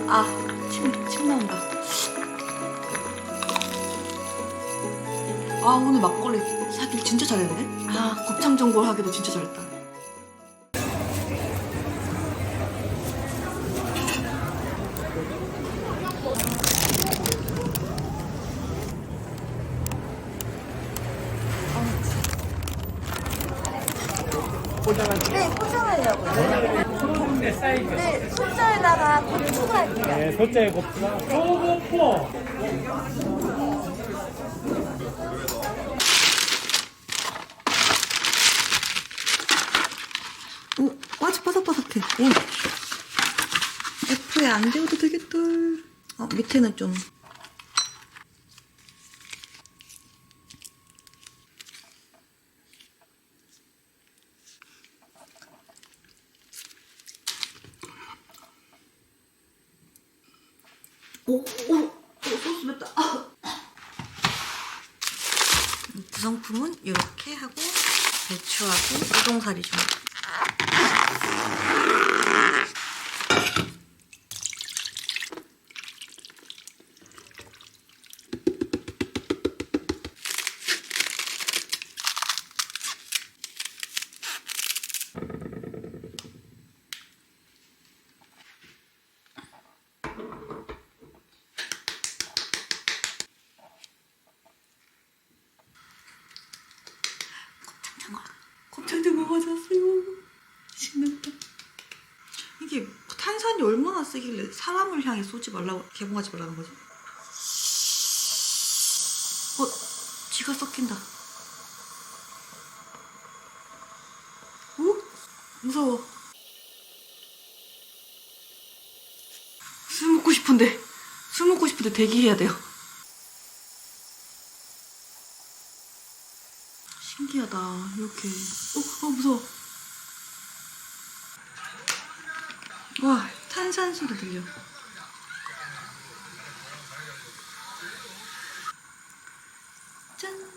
아, 침 나온다. 아, 오늘 막걸리 사길 진짜 잘했네? 아, 곱창 전골 하기도 진짜 잘했다. 네, 포장하려고요. 네, 소자에다가 곧 추가할게요. 네, 소자에 곱창. 소고포. 오, 아주 바삭바삭해. 오. F에 안 데워도 되겠다. 밑에는 좀. 소스 맵다. 구성품은 이렇게 하고 배추하고 우동사리 좀. 곱창장어 가져왔어요. 신난다. 이게 탄산이 얼마나 세길래 사람을 향해 쏘지 말라고, 개봉하지 말라는 거지? 지가 섞인다. 무서워. 술 먹고 싶은데 대기해야 돼요. 신기하다. 이렇게. 무서워. 와, 탄산 소리 들려. 짠.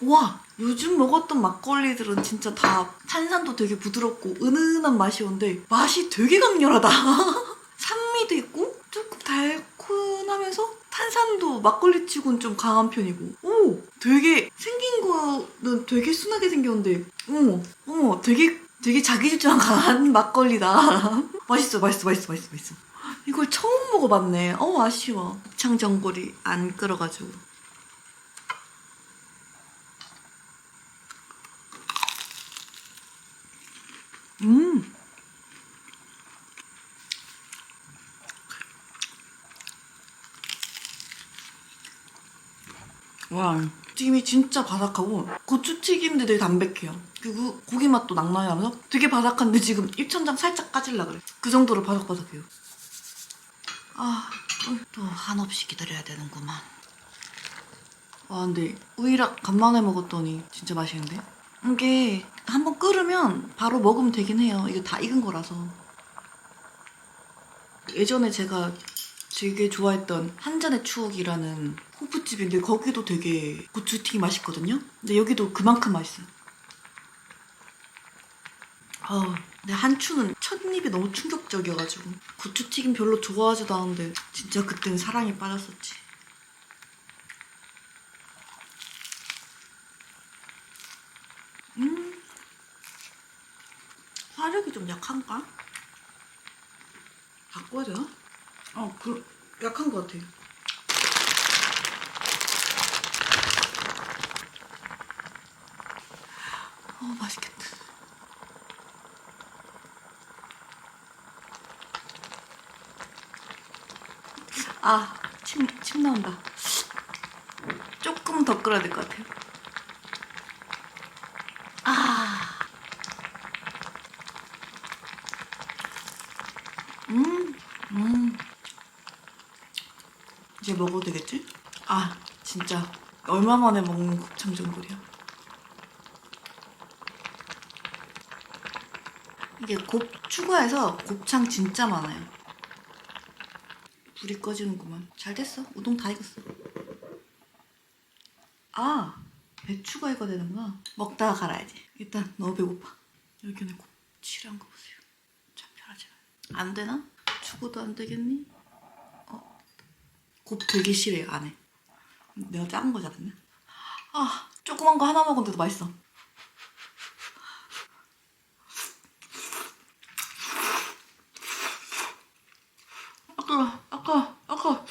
와, 요즘 먹었던 막걸리들은 진짜 다 탄산도 되게 부드럽고 은은한 맛이 오는데 맛이 되게 강렬하다. 산미도 있고 조금 달큰하면서 탄산도 막걸리 치고는 좀 강한 편이고. 되게 생긴 거는 되게 순하게 생겼는데 되게 자기주장 강한 막걸리다. 맛있어. 이걸 처음 먹어봤네. 아쉬워. 곱창 전골이 안 끓어가지고. 와, 튀김이 진짜 바삭하고 고추튀김도 되게 담백해요. 그리고 고기 맛도 낭낭하면서 되게 바삭한데 지금 입천장 살짝 까질라 그래. 그 정도로 바삭바삭해요. 또 한없이 기다려야 되는구만. 근데 우이락 간만에 먹었더니 진짜 맛있는데? 이게 한번 끓으면 바로 먹으면 되긴 해요. 이게 다 익은 거라서. 예전에 제가 되게 좋아했던 한 잔의 추억이라는 호프집인데 거기도 되게 고추튀김 맛있거든요? 근데 여기도 그만큼 맛있어요. 근데 한추는 첫 입이 너무 충격적이어가지고 고추튀김 별로 좋아하지도 않은데 진짜 그땐 사랑에 빠졌었지. 화력이 좀 약한가? 바꿔야 되나? 약한 것 같아. 맛있겠다. 침 나온다. 조금 더 끓여야 될 것 같아요. 이제 먹어도 되겠지? 진짜 얼마 만에 먹는 곱창 전골이야. 이게 추가해서 곱창 진짜 많아요. 불이 꺼지는구만. 잘 됐어. 우동 다 익었어. 배추가 이거 되는구나. 먹다가 갈아야지. 일단 너무 배고파. 여기 내 곱칠한 거 보세요. 참 편하지. 안 되나? 죽어도 안 되겠니? 곱 되게 싫어요, 안에. 내가 작은 거 잡았네. 아, 조그만 거 하나 먹었는데도 맛있어. 아까.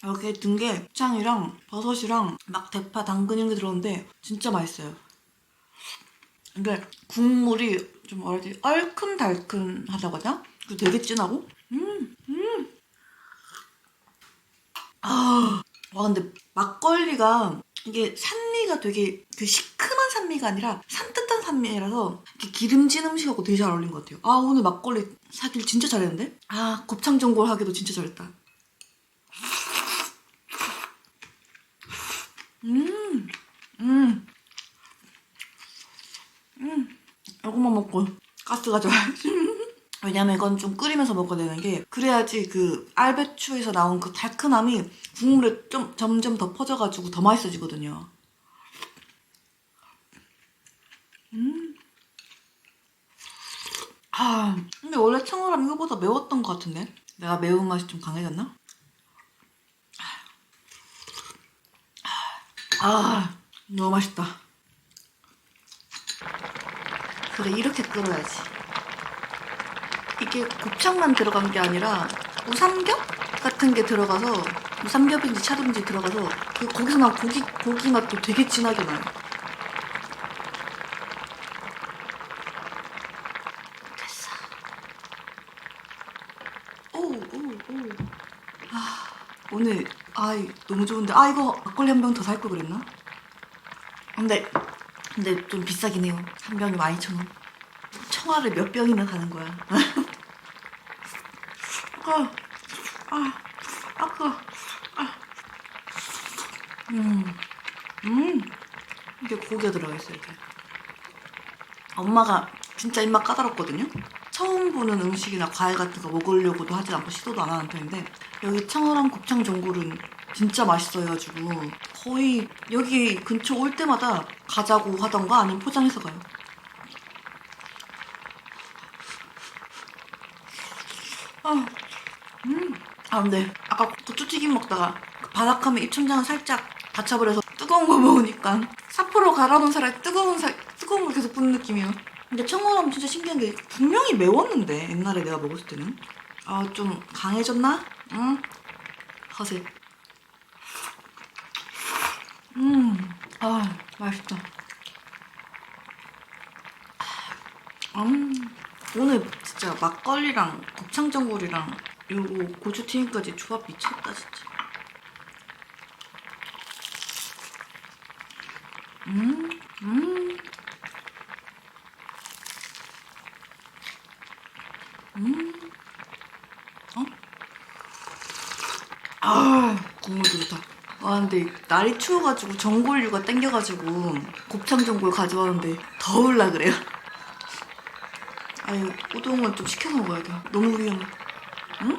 이렇게 등게 곱창이랑 버섯이랑 막 대파, 당근 이런 게 들었는데 진짜 맛있어요. 근데 국물이 좀 뭐라 해야 되지? 얼큰달큰하다고 하자? 그리고 되게 진하고 와, 근데 막걸리가 이게 산미가 되게 그 시큼한 산미가 아니라 산뜻한 산미라서 이렇게 기름진 음식하고 되게 잘 어울린 것 같아요. 아, 오늘 막걸리 사길 진짜 잘했는데? 아, 곱창전골 하기도 진짜 잘했다. 이것만 먹고 가스 가져와. 왜냐면 이건 좀 끓이면서 먹어야 되는 게 그래야지 그 알배추에서 나온 그 달큰함이 국물에 좀 점점 더 퍼져가지고 더 맛있어지거든요. 근데 원래 청어람 이거보다 매웠던 것 같은데? 내가 매운맛이 좀 강해졌나? 너무 맛있다. 그래, 이렇게 끓여야지. 이게 곱창만 들어간 게 아니라 우삼겹 같은 게 들어가서, 우삼겹인지 차돌인지 들어가서 거기서 나온 고기 맛도 되게 진하게 나요. 됐어. 오늘 너무 좋은데. 이거 막걸리 한 병 더 살 걸 그랬나? 근데 좀 비싸긴 해요. 한 병에 12,000원. 청아를 몇 병이나 사는 거야. 이게 고기가 들어가 있어요, 이렇게. 엄마가 진짜 입맛 까다롭거든요? 처음 보는 음식이나 과일 같은 거 먹으려고도 하지 않고 시도도 안 하는 편인데, 여기 청어랑 곱창 전골은 진짜 맛있어 해가지고 거의 여기 근처 올 때마다 가자고 하던가 아니면 포장해서 가요. 근데 아까 고추튀김 먹다가 그 바삭함에 입천장을 살짝 다쳐버려서 뜨거운 거 먹으니까 사포로 갈아놓은 살에 뜨거운 걸 계속 붓는 느낌이에요. 근데 청어람 진짜 신기한 게 분명히 매웠는데 옛날에 내가 먹었을 때는 좀 강해졌나? 응? 허세. 맛있다. 오늘 진짜 막걸리랑 곱창전골이랑 요거 고추튀김까지 조합 미쳤다 진짜. 국물도 좋다. 근데 날이 추워가지고 전골류가 땡겨가지고 곱창 전골 가져왔는데 더울라 그래요. 우동은 좀 시켜 먹어야 돼. 너무 위험해. 응?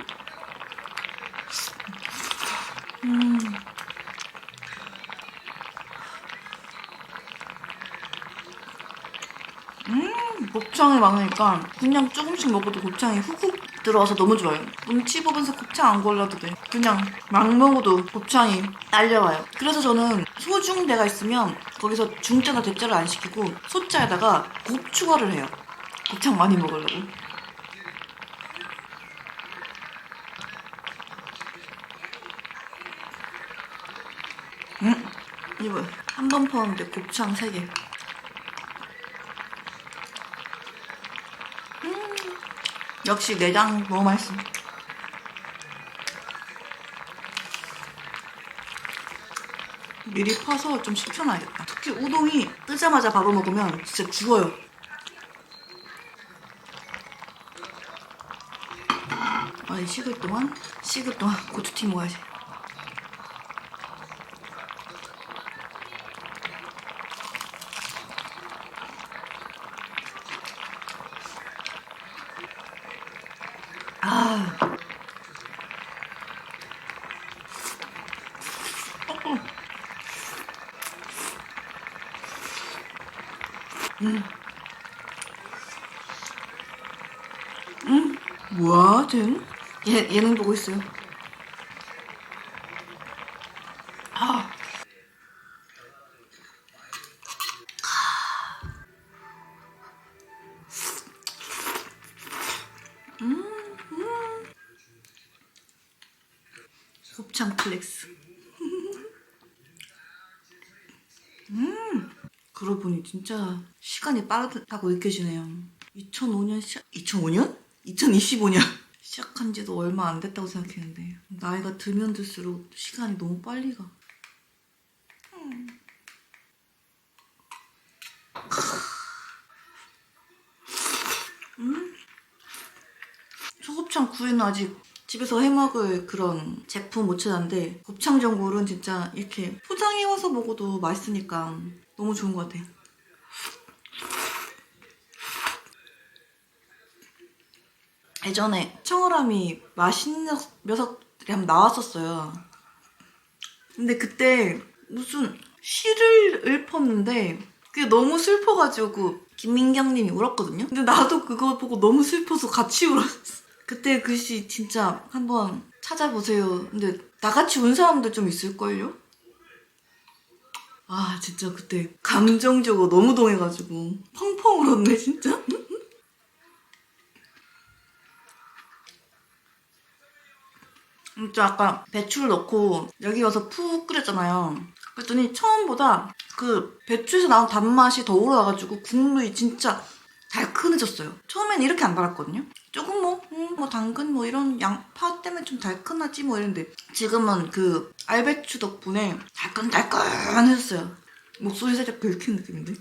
곱창이 많으니까 그냥 조금씩 먹어도 곱창이 훅훅 들어와서 너무 좋아요. 눈치 보면서 곱창 안 골라도 돼. 그냥 막 먹어도 곱창이 딸려와요. 그래서 저는 소중대가 있으면 거기서 중자나 대자를 안 시키고 소자에다가 곱 추가를 해요. 곱창 많이 먹으려고. 이거 한 번 퍼는데 곱창 3개. 역시 내장 너무 맛있어. 미리 퍼서 좀 식혀놔야겠다. 특히 우동이 뜨자마자 바로 먹으면 진짜 죽어요. 식을 동안 고추튀김 먹어야지. 뭐야, 쟤는? 예능 보고 있어요. 아. 곱창 플렉스. 그러고 보니 진짜 시간이 빠르다고 느껴지네요. 2005년 2005년? 2025년 시작한 지도 얼마 안 됐다고 생각했는데 나이가 들면 들수록 시간이 너무 빨리 가. 소곱창 구이는 아직 집에서 해먹을 그런 제품 못 찾았는데 곱창 전골은 진짜 이렇게 포장해와서 먹어도 맛있으니까 너무 좋은 것 같아요. 예전에 청어람이 맛있는 녀석들이 한번 나왔었어요. 근데 그때 무슨 시를 읊었는데 그게 너무 슬퍼가지고 김민경님이 울었거든요. 근데 나도 그거 보고 너무 슬퍼서 같이 울었어. 그때 그 시 진짜 한번 찾아보세요. 근데 나같이 운 사람들 좀 있을걸요? 아 진짜 그때 감정적으로 너무 동해가지고 펑펑 울었네 진짜. 진짜 아까 배추를 넣고 여기 와서 푹 끓였잖아요. 그랬더니 처음보다 그 배추에서 나온 단맛이 더 올라와가지고 국물이 진짜 달큰해졌어요. 처음엔 이렇게 안 달았거든요. 조금 뭐 당근 뭐 이런 양파 때문에 좀 달큰하지 뭐 이랬는데 지금은 그 알배추 덕분에 달큰달큰해졌어요. 목소리 살짝 긁힌 느낌인데.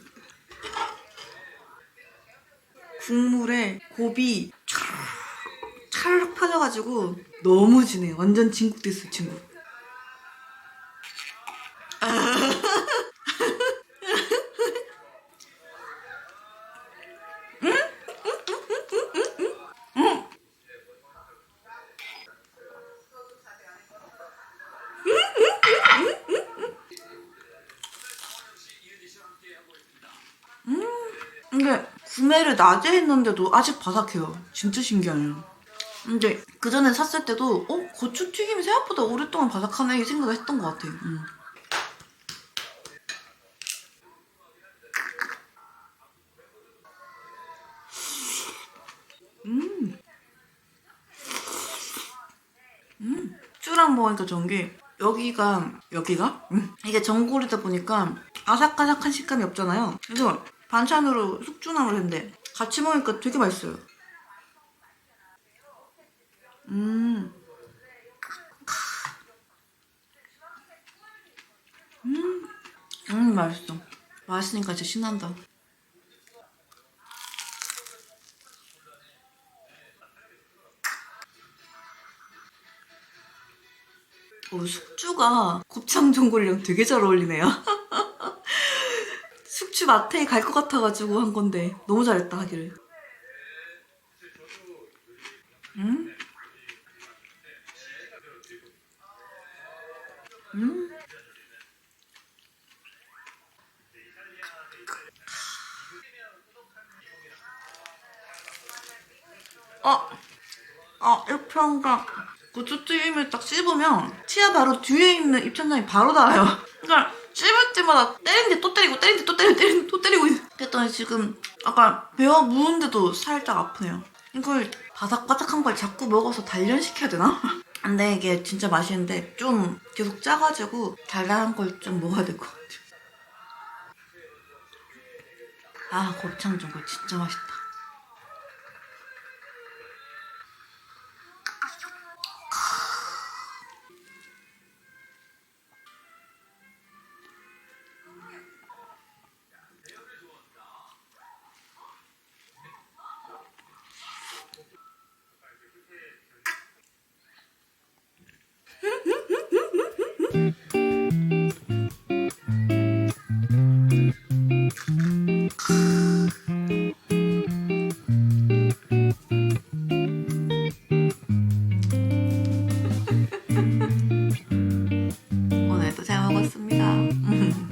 국물에 곱이 찰 퍼져가지고 너무 진해. 완전 진국 됐어, 진국. 근데 구매를 낮에 했는데도 아직 바삭해요. 진짜 신기하네요. 근데 그 전에 샀을 때도 고추 튀김이 생각보다 오랫동안 바삭하네 이 생각을 했던 것 같아요. 쭈랑 먹으니까 좋은 게 여기가 이게 전골이다 보니까 아삭아삭한 식감이 없잖아요. 그래서 반찬으로 숙주나물 했는데 같이 먹으니까 되게 맛있어요. 맛있어. 맛있으니까 진짜 신난다. 숙주가 곱창 전골이랑 되게 잘 어울리네요. 숙주 마트에 갈 것 같아가지고 한 건데 너무 잘했다 하기를. 이렇게 하니까 고추튀김을 딱 씹으면 치아 바로 뒤에 있는 입천장이 바로 닿아요. 그러니까 씹을 때마다 때리는데 또 때리고 때리는데 또 때리고 때리는데 또 때리고 그랬더니 지금 아까 베어 무는데도 살짝 아프네요. 이걸 바삭바삭한 걸 자꾸 먹어서 단련시켜야 되나? 근데 이게 진짜 맛있는데 좀 계속 짜가지고 달달한 걸 좀 먹어야 될 것 같아요. 아 곱창 전골 진짜 맛있다. 오늘도 잘 먹었습니다.